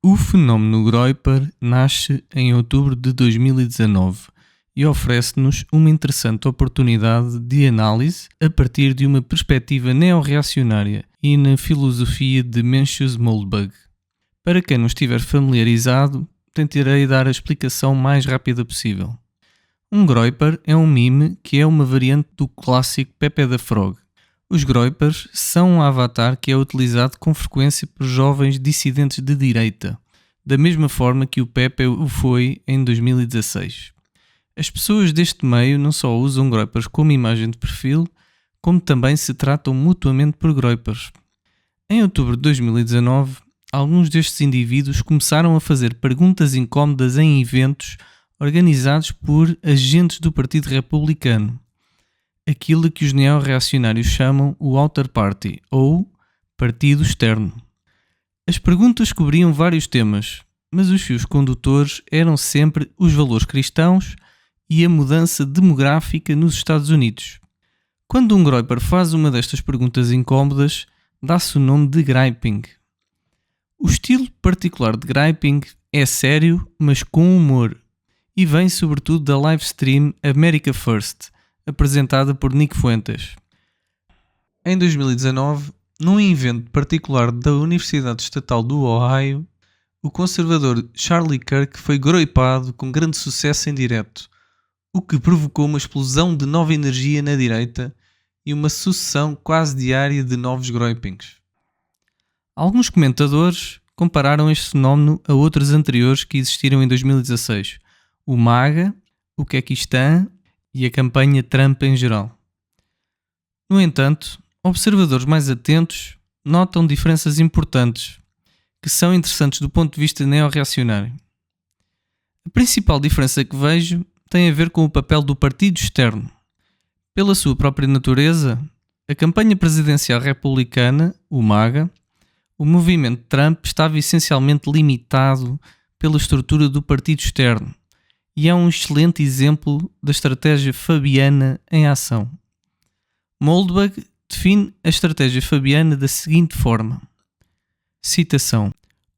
O fenómeno Groyper nasce em outubro de 2019 e oferece-nos uma interessante oportunidade de análise a partir de uma perspectiva neorreacionária e na filosofia de Mencius Moldbug. Para quem não estiver familiarizado, tentarei dar a explicação mais rápida possível. Um Groyper é um meme que é uma variante do clássico Pepe the Frog. Os Groypers são um avatar que é utilizado com frequência por jovens dissidentes de direita, da mesma forma que o Pepe o foi em 2016. As pessoas deste meio não só usam Groypers como imagem de perfil, como também se tratam mutuamente por Groypers. Em outubro de 2019, alguns destes indivíduos começaram a fazer perguntas incómodas em eventos organizados por agentes do Partido Republicano, aquilo que os neorreacionários chamam o Outer Party, ou Partido Externo. As perguntas cobriam vários temas, mas os fios condutores eram sempre os valores cristãos e a mudança demográfica nos Estados Unidos. Quando um Groyper faz uma destas perguntas incómodas, dá-se o nome de griping. O estilo particular de griping é sério, mas com humor, e vem sobretudo da live stream America First, apresentada por Nick Fuentes. Em 2019, num evento particular da Universidade Estatal do Ohio, o conservador Charlie Kirk foi groipado com grande sucesso em direto, o que provocou uma explosão de nova energia na direita e uma sucessão quase diária de novos groipings. Alguns comentadores compararam este fenómeno a outros anteriores que existiram em 2016, o MAGA, o Quequistã e a campanha Trump em geral. No entanto, observadores mais atentos notam diferenças importantes que são interessantes do ponto de vista neorreacionário. A principal diferença que vejo tem a ver com o papel do partido externo. Pela sua própria natureza, a campanha presidencial republicana, o MAGA, o movimento Trump estava essencialmente limitado pela estrutura do partido externo, e é um excelente exemplo da estratégia fabiana em ação. Moldbug define a estratégia fabiana da seguinte forma. Citação: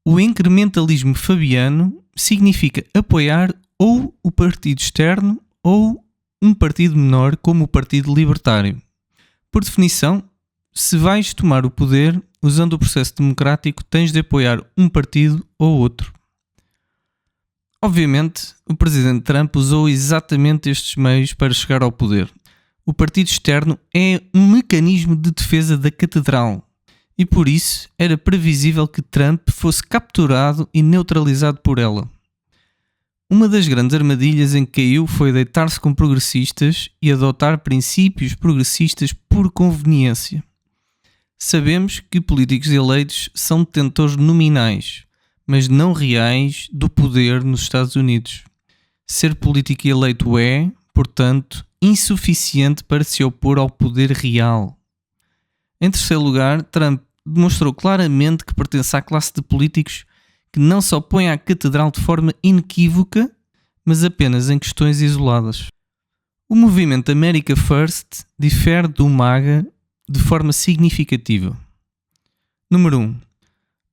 o incrementalismo fabiano significa apoiar ou o partido externo ou um partido menor como o Partido Libertário. Por definição, se vais tomar o poder usando o processo democrático, tens de apoiar um partido ou outro. Obviamente, o presidente Trump usou exatamente estes meios para chegar ao poder. O partido externo é um mecanismo de defesa da catedral e por isso era previsível que Trump fosse capturado e neutralizado por ela. Uma das grandes armadilhas em que caiu foi deitar-se com progressistas e adotar princípios progressistas por conveniência. Sabemos que políticos eleitos são detentores nominais, mas não reais, do poder nos Estados Unidos. Ser político eleito é, portanto, insuficiente para se opor ao poder real. Em terceiro lugar, Trump demonstrou claramente que pertence à classe de políticos que não se opõem à catedral de forma inequívoca, mas apenas em questões isoladas. O movimento America First difere do MAGA de forma significativa. Número 1.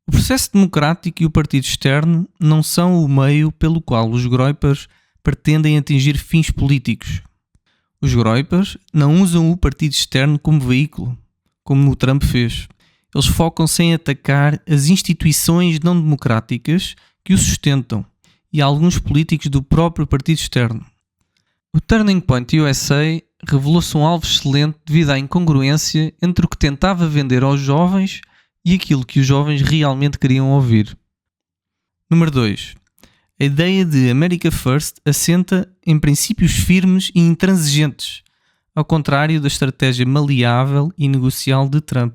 O processo democrático e o partido externo não são o meio pelo qual os Groypers pretendem atingir fins políticos. Os Groypers não usam o partido externo como veículo, como o Trump fez. Eles focam-se em atacar as instituições não democráticas que o sustentam e alguns políticos do próprio partido externo. O Turning Point USA revelou-se um alvo excelente devido à incongruência entre o que tentava vender aos jovens e aquilo que os jovens realmente queriam ouvir. Número 2. A ideia de America First assenta em princípios firmes e intransigentes, ao contrário da estratégia maleável e negocial de Trump.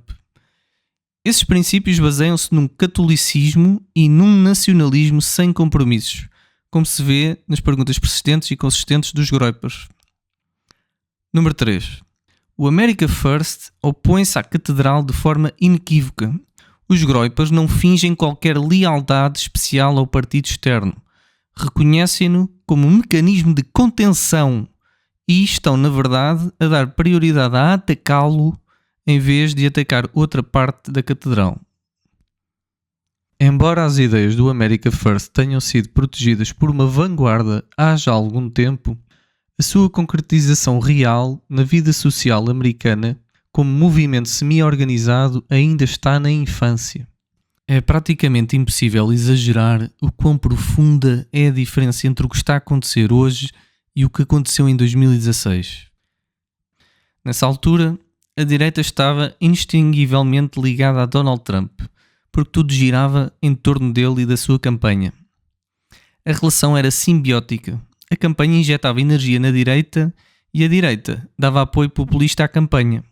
Esses princípios baseiam-se num catolicismo e num nacionalismo sem compromissos, como se vê nas perguntas persistentes e consistentes dos Groypers. Número 3. O America First opõe-se à catedral de forma inequívoca. Os Groypers não fingem qualquer lealdade especial ao partido externo. Reconhecem-no como um mecanismo de contenção e estão, na verdade, a dar prioridade a atacá-lo em vez de atacar outra parte da catedral. Embora as ideias do America First tenham sido protegidas por uma vanguarda há já algum tempo, a sua concretização real na vida social americana como movimento semi-organizado ainda está na infância. É praticamente impossível exagerar o quão profunda é a diferença entre o que está a acontecer hoje e o que aconteceu em 2016. Nessa altura, a direita estava inextinguivelmente ligada a Donald Trump, porque tudo girava em torno dele e da sua campanha. A relação era simbiótica. A campanha injetava energia na direita e a direita dava apoio populista à campanha.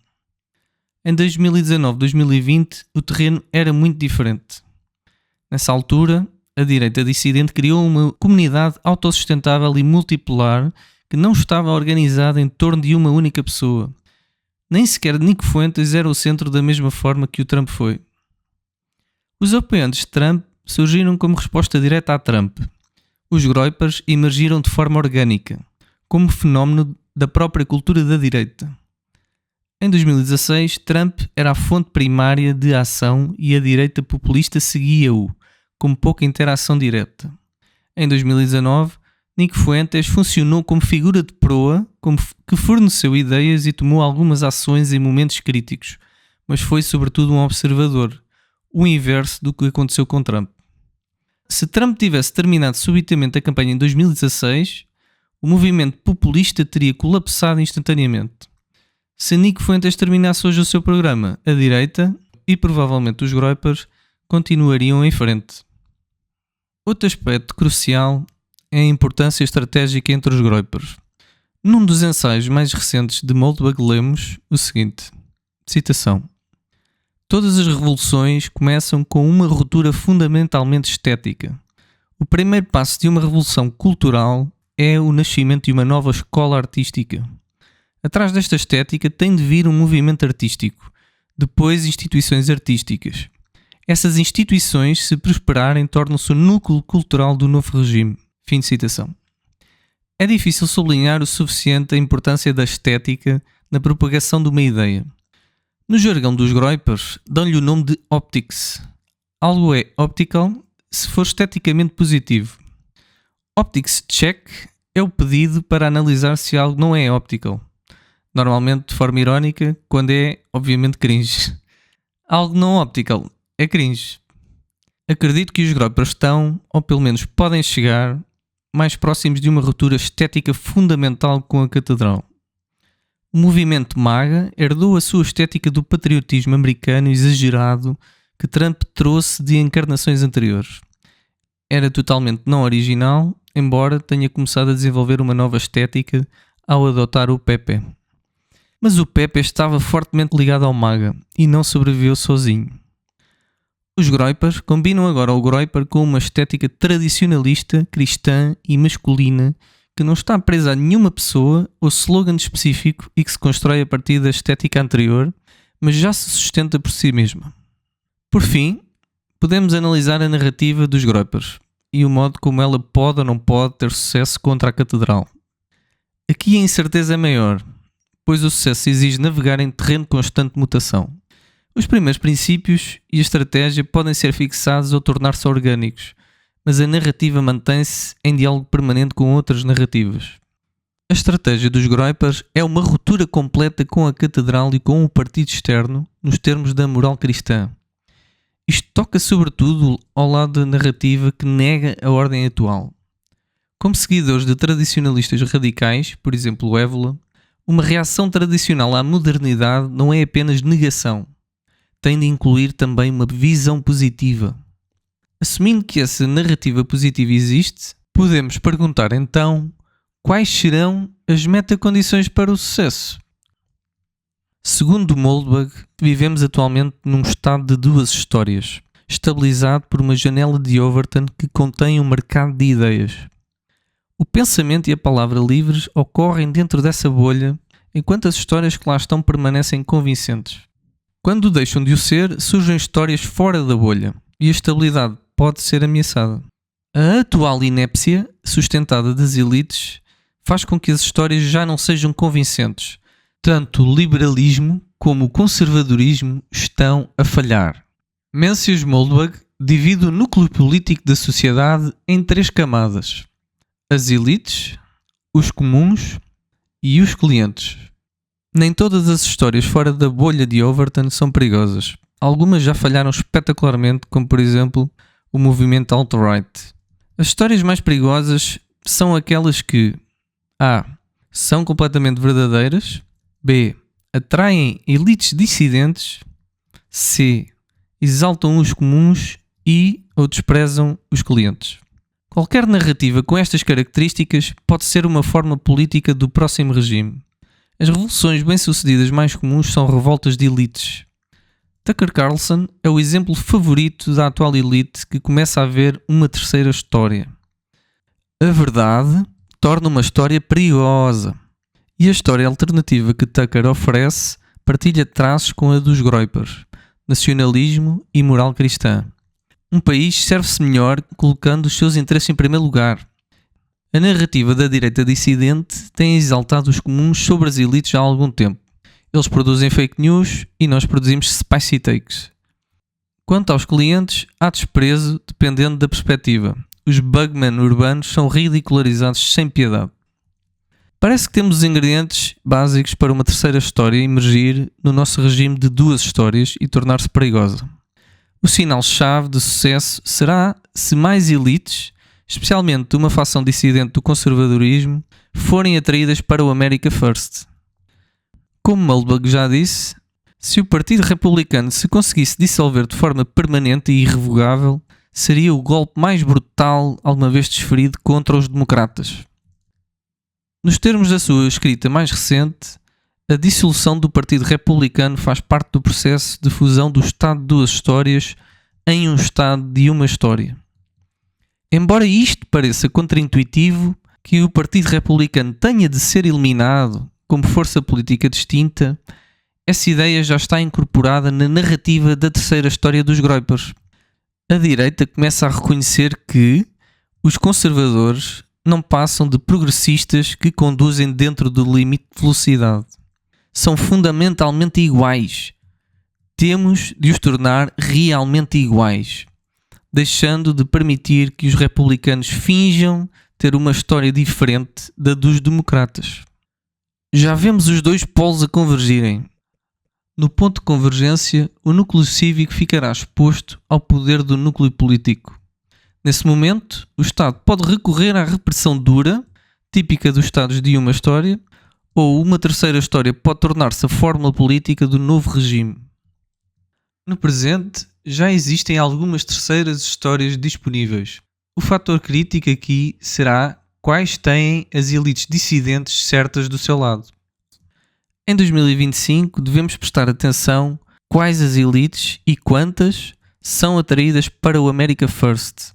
Em 2019-2020, o terreno era muito diferente. Nessa altura, a direita dissidente criou uma comunidade autossustentável e multipolar que não estava organizada em torno de uma única pessoa. Nem sequer Nick Fuentes era o centro da mesma forma que o Trump foi. Os apoiantes de Trump surgiram como resposta direta a Trump. Os groypers emergiram de forma orgânica, como fenómeno da própria cultura da direita. Em 2016, Trump era a fonte primária de ação e a direita populista seguia-o, com pouca interação direta. Em 2019, Nick Fuentes funcionou como figura de proa, que forneceu ideias e tomou algumas ações em momentos críticos, mas foi sobretudo um observador, o inverso do que aconteceu com Trump. Se Trump tivesse terminado subitamente a campanha em 2016, o movimento populista teria colapsado instantaneamente. Se Nick Fuentes terminasse hoje o seu programa, a direita, e provavelmente os groypers, continuariam em frente. Outro aspecto crucial é a importância estratégica entre os groypers. Num dos ensaios mais recentes de Moldbug lemos o seguinte, citação: "Todas as revoluções começam com uma ruptura fundamentalmente estética. O primeiro passo de uma revolução cultural é o nascimento de uma nova escola artística. Atrás desta estética tem de vir um movimento artístico, depois instituições artísticas. Essas instituições, se prosperarem, tornam-se o núcleo cultural do novo regime." Fim de citação. É difícil sublinhar o suficiente a importância da estética na propagação de uma ideia. No jargão dos groypers, dão-lhe o nome de optics. Algo é optical se for esteticamente positivo. Optics check é o pedido para analisar se algo não é optical. Normalmente de forma irónica, quando é, obviamente, cringe. Algo não optical é cringe. Acredito que os groypers estão, ou pelo menos podem chegar, mais próximos de uma ruptura estética fundamental com a catedral. O movimento MAGA herdou a sua estética do patriotismo americano exagerado que Trump trouxe de encarnações anteriores. Era totalmente não original, embora tenha começado a desenvolver uma nova estética ao adotar o Pepe. Mas o Pepe estava fortemente ligado ao MAGA e não sobreviveu sozinho. Os groypers combinam agora o groyper com uma estética tradicionalista, cristã e masculina que não está presa a nenhuma pessoa ou slogan específico e que se constrói a partir da estética anterior, mas já se sustenta por si mesma. Por fim, podemos analisar a narrativa dos groypers e o modo como ela pode ou não pode ter sucesso contra a catedral. Aqui a incerteza é maior, pois o sucesso exige navegar em terreno de constante mutação. Os primeiros princípios e a estratégia podem ser fixados ou tornar-se orgânicos, mas a narrativa mantém-se em diálogo permanente com outras narrativas. A estratégia dos groypers é uma ruptura completa com a catedral e com o partido externo nos termos da moral cristã. Isto toca sobretudo ao lado da narrativa que nega a ordem atual. Como seguidores de tradicionalistas radicais, por exemplo o Évola, uma reação tradicional à modernidade não é apenas negação. Tem de incluir também uma visão positiva. Assumindo que essa narrativa positiva existe, podemos perguntar então quais serão as metacondições para o sucesso. Segundo Moldbug, vivemos atualmente num estado de duas histórias, estabilizado por uma janela de Overton que contém um mercado de ideias. O pensamento e a palavra livres ocorrem dentro dessa bolha, enquanto as histórias que lá estão permanecem convincentes. Quando deixam de o ser, surgem histórias fora da bolha e a estabilidade pode ser ameaçada. A atual inépcia, sustentada das elites, faz com que as histórias já não sejam convincentes. Tanto o liberalismo como o conservadorismo estão a falhar. Mencius Moldbug divide o núcleo político da sociedade em 3 camadas: as elites, os comuns e os clientes. Nem todas as histórias fora da bolha de Overton são perigosas. Algumas já falharam espetacularmente, como por exemplo o movimento alt-right. As histórias mais perigosas são aquelas que A. São completamente verdadeiras, B. Atraem elites dissidentes, C. Exaltam os comuns e ou desprezam os clientes. Qualquer narrativa com estas características pode ser uma forma política do próximo regime. As revoluções bem-sucedidas mais comuns são revoltas de elites. Tucker Carlson é o exemplo favorito da atual elite que começa a ver uma terceira história. A verdade torna uma história perigosa. E a história alternativa que Tucker oferece partilha traços com a dos Groypers: nacionalismo e moral cristã. Um país serve-se melhor colocando os seus interesses em primeiro lugar. A narrativa da direita dissidente tem exaltado os comuns sobre as elites há algum tempo. Eles produzem fake news e nós produzimos spicy takes. Quanto aos clientes, há desprezo dependendo da perspectiva. Os bugmen urbanos são ridicularizados sem piedade. Parece que temos os ingredientes básicos para uma terceira história emergir no nosso regime de 2 histórias e tornar-se perigosa. O sinal-chave de sucesso será se mais elites, especialmente de uma facção dissidente do conservadorismo, forem atraídas para o America First. Como Mulbach já disse, se o Partido Republicano se conseguisse dissolver de forma permanente e irrevogável, seria o golpe mais brutal alguma vez desferido contra os democratas. Nos termos da sua escrita mais recente, a dissolução do Partido Republicano faz parte do processo de fusão do Estado de 2 histórias em um Estado de uma história. Embora isto pareça contraintuitivo, que o Partido Republicano tenha de ser eliminado como força política distinta, essa ideia já está incorporada na narrativa da terceira história dos Groypers. A direita começa a reconhecer que os conservadores não passam de progressistas que conduzem dentro do limite de velocidade. São fundamentalmente iguais. Temos de os tornar realmente iguais, deixando de permitir que os republicanos finjam ter uma história diferente da dos democratas. Já vemos os 2 polos a convergirem. No ponto de convergência, o núcleo cívico ficará exposto ao poder do núcleo político. Nesse momento, o Estado pode recorrer à repressão dura, típica dos Estados de uma história, ou uma terceira história pode tornar-se a fórmula política do novo regime. No presente, já existem algumas terceiras histórias disponíveis. O fator crítico aqui será quais têm as elites dissidentes certas do seu lado. Em 2025, devemos prestar atenção quais as elites e quantas são atraídas para o America First.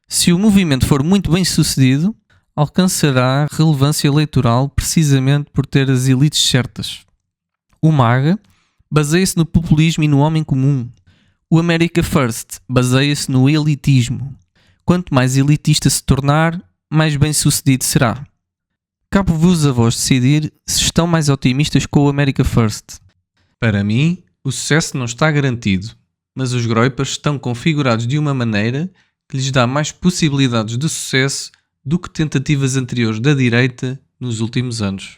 Se o movimento for muito bem sucedido, alcançará relevância eleitoral precisamente por ter as elites certas. O MAGA baseia-se no populismo e no homem comum. O America First baseia-se no elitismo. Quanto mais elitista se tornar, mais bem sucedido será. Cabe-vos a vós decidir se estão mais otimistas com o America First. Para mim, o sucesso não está garantido, mas os Groypers estão configurados de uma maneira que lhes dá mais possibilidades de sucesso do que tentativas anteriores da direita nos últimos anos.